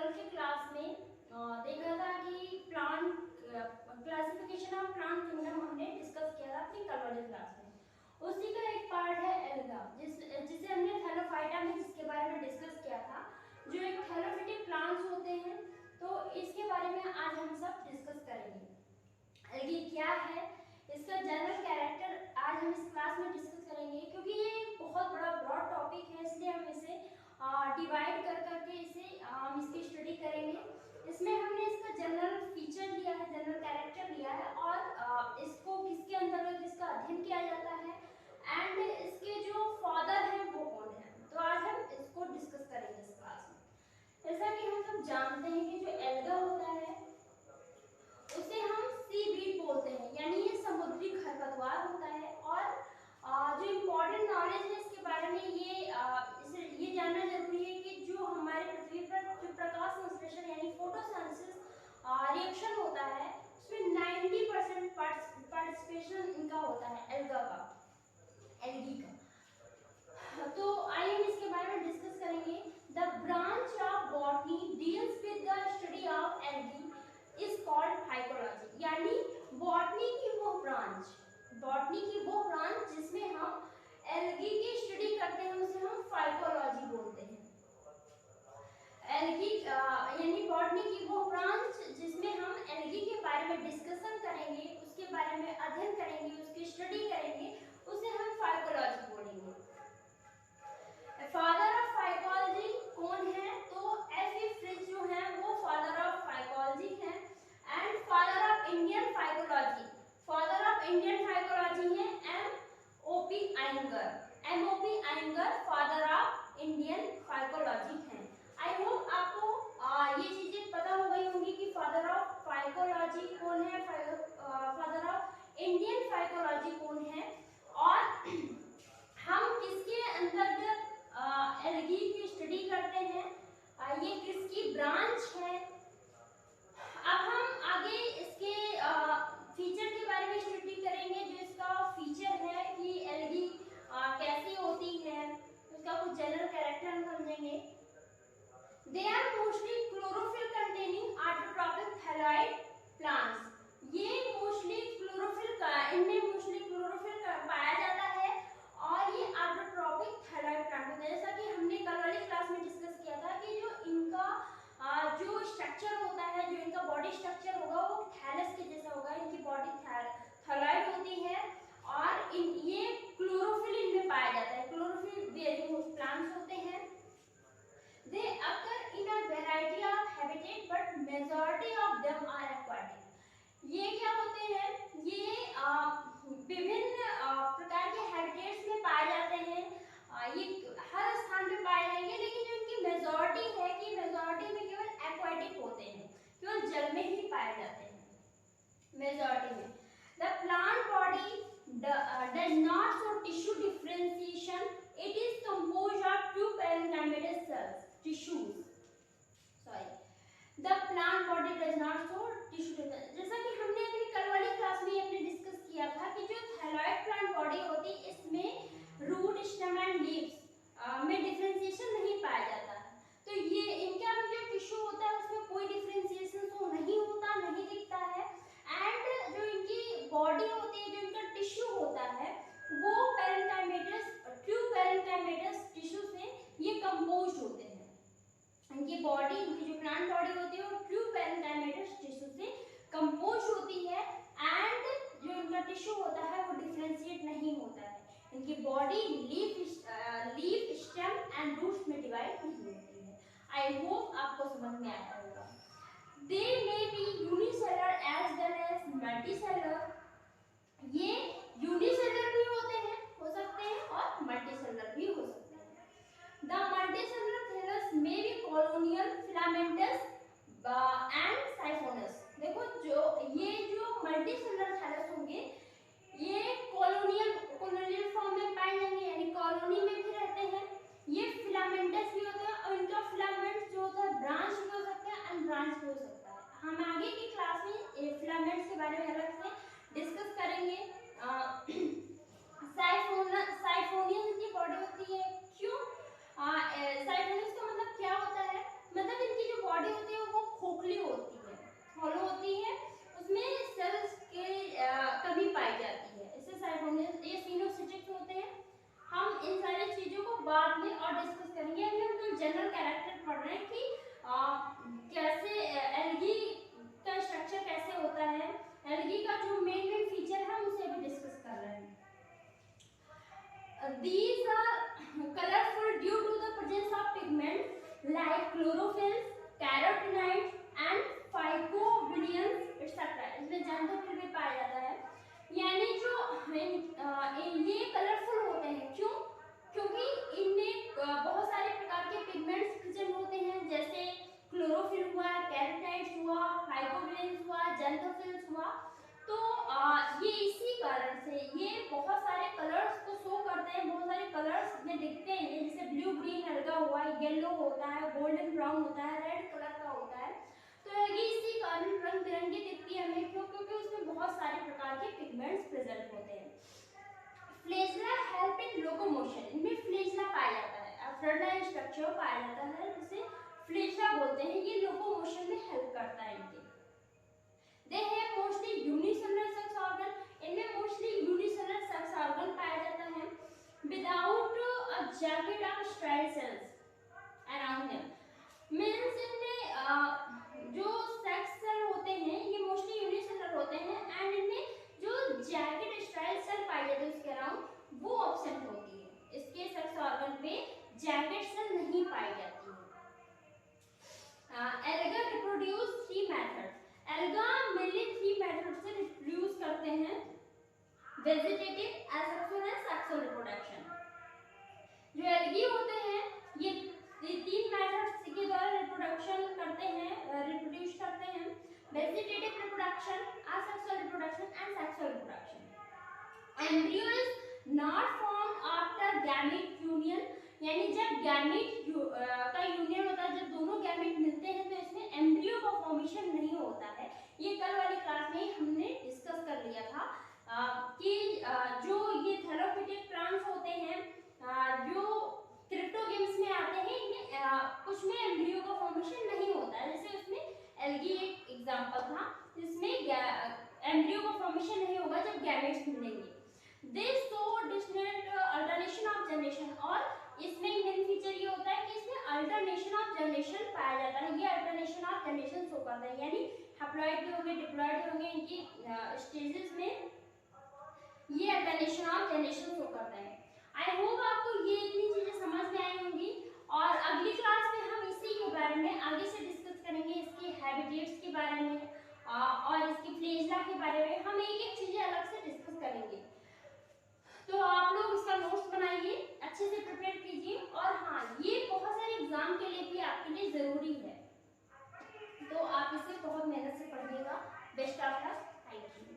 कल के क्लास में देखा था कि plant classification of plant kingdom हमने डिस्कस किया था अपनी कल वाली क्लास में। उसी का एक पार्ट है एल्गा, जिसे हमने थैलोफाइटा में जिसके बारे में डिस्कस किया था, जो एक थैलोफिटिक प्लांट्स होते हैं। तो इसके बारे में आज हम सब डिस्कस करेंगे। एल्गी क्या है, इसका जनरल कैरेक्टर आज हम इस क्लास में डिस्कस करेंगे। क्योंकि ये एक बहुत बड़ा ब्रॉड टॉपिक है, इसलिए हम इसे डिवाइड कर करके हम इसकी स्टडी करेंगे। इसमें हमने इसका जनरल फीचर लिया है, जनरल कैरेक्टर लिया है, और इसको किसके अंतर्गत इसका अध्ययन किया जाता है एंड इसके जो फादर हैं वो कौन है। तो आज हम इसको डिस्कस करेंगे इस क्लास में। जैसा कि हम सब जानते हैं कि जो एल्गा होता है उसे हम सी वीड बोलते हैं, यानी ये समुद्री खरपतवार होता है। और जो इम्पोर्टेंट नॉलेज है इसके बारे में ये जानना जरूरी है कि जो हमारे पृथ्वी पर जो प्रकाश संश्लेषण यानी फोटोसिंथेसिस रिएक्शन होता है उसमें 90% पार्टिसिपेशन इनका होता है, एल्गा का, एल्गी का। तो आइए हम इसके बारे में डिस्कस करेंगे। The branch of botany deals with the study of algae is called phycology, यानी बॉटनी की वो ब्रांच जिसमें हम एल्गी की स्टडी करते हैं उसे हम फाइकोलॉजी बोलते हैं। एल्गी यानी बॉटनी की वो ब्रांच जिसमें हम एल्गी के बारे में डिस्कशन करेंगे, उसके बारे में अध्ययन करेंगे, उसकी स्टडी करेंगे, उसे हम फाइकोलॉजी बोलेंगे। फादर ऑफ फाइकोलॉजी कौन है? तो एफ.ई. फ्रिज जो है वो फादर ऑफ फाइकोलॉजी है। And father of Indian phycology है M O P. Iyengar father of Indian phycology है। आई होप आपको ये चीजें पता हो गई होंगी कि फादर ऑफ फाइकोलॉजी कौन है, फादर ऑफ इंडियन फाइकोलॉजी कौन है, और हम किसके अंतर्गत एल्गी की स्टडी करते हैं, ये किसकी ब्रांच है। अब हम आगे इसके फीचर के बारे में स्टडी करेंगे। जो इसका फीचर है कि एल्गी कैसी होती है, उसका कुछ जनरल कैरेक्टर हम समझेंगे। They are mostly chlorophyll containing autotrophic thalloid plants. ये मोस्टली क्लोरोफिल का, इनमें मोस्टली क्लोरोफिल पाया जाता है और ये ऑटोट्रॉपिक थैलॉइड प्लांट होता है। जैसा कि हमने कल वाली क्लास में डिस्कस किया था कि जो इनका जो स्ट्रक्चर होता है, जो इनका बॉडी स्ट्रक्चर होगा वो थैलस के जैसा होगा। इनकी बॉडी थैलॉइड होती है और ये क्लोरोफिल इनमें पाया जाता है, क्लोरोफिल बेयरिंग प्लांट्स होते हैं। They occur in a variety of habitat but majority of them are aquatic। ये क्या होते हैं? ये विभिन्न प्रकार के हैबिटेट्स में पाए जाते हैं। ये हर स्थान पे पाए जाएंगे, लेकिन जो इनकी मेजॉरिटी है कि मेजॉरिटी में केवल एक्वाटिक होते हैं, केवल जल में ही पाए जाते हैं मेजॉरिटी में। The plant body does not show tissue differentiation. It is composed of two parenchymatous cells, tissues. Sorry. The plant body does not show tissue differentiation. जैसा कि हमने अभी कल वाली क्लास में हमने डिस्कस किया था कि जो थैलॉइड प्लांट बॉडी होती है इसमें रूट, स्टेम एंड लीव्स में डिफरेंशिएशन नहीं पाया जाता है। तो ये इनका जो टिश्यू होता है उसमें कोई डिफरेंशिएशन तो नहीं होता, नहीं दिखता है। एंड जो इनकी बॉडी होती है, जो इनका टिश्यू होता है वो ट्रू पैरेंकाइमेटस टिश्यू से ये कंपोज्ड होते हैं। इनकी बॉडी, इनकी जो प्लांट बॉडी होती है वो ट्रू पैरेंकाइमेटस टिश्यू से कंपोज्ड होती है। एंड जो इनका टिश्यू होता है वो डिफरेंशिएट नहीं होता है। इनकी body leaf, stem and roots में डिवाइड नहीं होती है। आई होप आपको समझ में आया होगा। They may be unicellular as well as multicellular। ये यूनिसेलुलर भी हो सकते हैं और मल्टीसेलुलर भी हो सकते हैं। The multicellular thallus may be colonial, filamentous and siphonous। देखो ये जो मल्टीसेलुलर थैलस होंगे ये कॉलोनियल फॉर्म में पाए जाएंगे, यानी कॉलोनी में भी रहते हैं। ये फिलामेंटस भी होते हैं और इनका फिलामेंट्स जो होता है ब्रांच भी हो सकता है, अनब्रांच भी हो सकता है। हम आगे की क्लास में फिलामेंट्स के बारे में अलग से डिस्कस करेंगे। बॉडी होती है वो खोखली होती है, हॉलो होती है, उसमें सेल्स की कमी पाई जाती है। इससे साइटोसिस, ये सिनोसिटिक्स होते हैं। हम इन सारी चीजों को बाद में और डिस्कस करेंगे। अभी हम तो जनरल कैरेक्टर पढ़ रहे हैं कि कैसे एल्गी का स्ट्रक्चर कैसे होता है, एल्गी का जो मेन फीचर है उसे अभी डिस्कस कर रहे हैं। These are colorful due to the presence of pigments like chlorophyll, carotenoids and phycobilins etc. इसमें xanthophyll भी पाया जाता है। यानी जो ये कलरफुल होते हैं, क्यों? क्योंकि इनमें बहुत सारे प्रकार के पिगमेंट्स प्रेजेंट होते हैं, जैसे क्लोरोफिल हुआ, कैरोटाइड्स हुआ, फाइकोबिलिन्स हुआ, xanthophyll हुआ। तो ये इसी कारण से ये बहुत सारे कलर्स को शो करते हैं, बहुत सारे कलर्स में दिखते हैं, जैसे ब्लू ग्रीन अलगा हुआ, येलो होता है, गोल्डन ब्राउन होता है, रेड कलर का होता है। तो ये इसी कारण रंग बिरंगी दिखती है हमें, क्यों? क्योंकि उसमें बहुत सारे प्रकार के पिगमेंट्स प्रेजेंट होते हैं। फ्लेजला हेल्प इन लोकोमोशन, इनमें फ्लेजला पाया जाता है, फ्लोरल स्ट्रक्चर पाया जाता है जिसे फ्लेजला बोलते हैं। ये लोकोमोशन में हेल्प करता है इनके। They have mostly unicellular sex organ, इनमें मोस्टली यूनिसेलुलर सेक्स ऑर्गन पाया जाता है, without a jacket of sterile cells around them. Means इनमें जो सेक्स सेल होते हैं ये मोस्टली यूनिसेलुलर होते हैं एंड इनमें जो जैकेट स्टेराइल सेल पाई जाती है उसके अराउंड वो एब्सेंट होती है। इसके सेक्स ऑर्गन पे जैकेट सेल नहीं पाई जाती है। Alga reproduce 3 methods, alga mainly 3 method से रिप्रोड्यूस करते हैं, vegetative, asexual and sexual reproduction. जो एल्गी होते हैं ये 3 मेथड्स के द्वारा रिप्रोडक्शन करते हैं, रिप्रोड्यूस करते हैं, vegetative reproduction, asexual reproduction and sexual reproduction. Embryo is not formed after gamete union, यानी जब गैमेट का यूनियन होता है, जब दोनों गैमेट मिलते हैं तो इसमें एम्ब्रियो का फॉर्मेशन नहीं होता है। ये कल वाली क्लास में हमने डिस्कस कर लिया था कि जो ये थैलोफिटिक प्लांट्स होते हैं जो क्रिप्टोगेम्स में आते हैं, इनमें कुछ में एम्ब्रियो का फॉर्मेशन नहीं होता है। जैसे उसमें एल्गी एक एग्जांपल था जिसमें एम्ब्रियो का फॉर्मेशन नहीं होगा जब गैमेट्स मिलेंगे। This so distinct alternation of generation, और इसमें मेन फीचर ये होता है कि इसमें अल्टरनेशन ऑफ जनरेशन पाया जाता है। ये अल्टरनेशन ऑफ जनरेशन शो करता है, यानी हैप्लॉइड भी होंगे, डिप्लॉइड भी होंगे, इनकी स्टेजेस में ये अल्टरनेशन ऑफ जनरेशन शो करता है। आई होप आपको ये इतनी चीजें समझ में आई होंगी, और अगली क्लास में हम इसी के बारे में आगे से डिस्कस करेंगे, इसके हैबिटेट्स के बारे में और इसकी फ्लेजला के बारे में। हम एक एक चीजें अलग से डिस्कस करेंगे। तो आप लोग इसका नोट्स बनाइए, अच्छे से प्रिपेयर कीजिए, और हाँ ये बहुत सारे एग्जाम के लिए भी आपके लिए जरूरी है, तो आप इसे बहुत मेहनत से पढ़िएगा। Best of luck, thank you.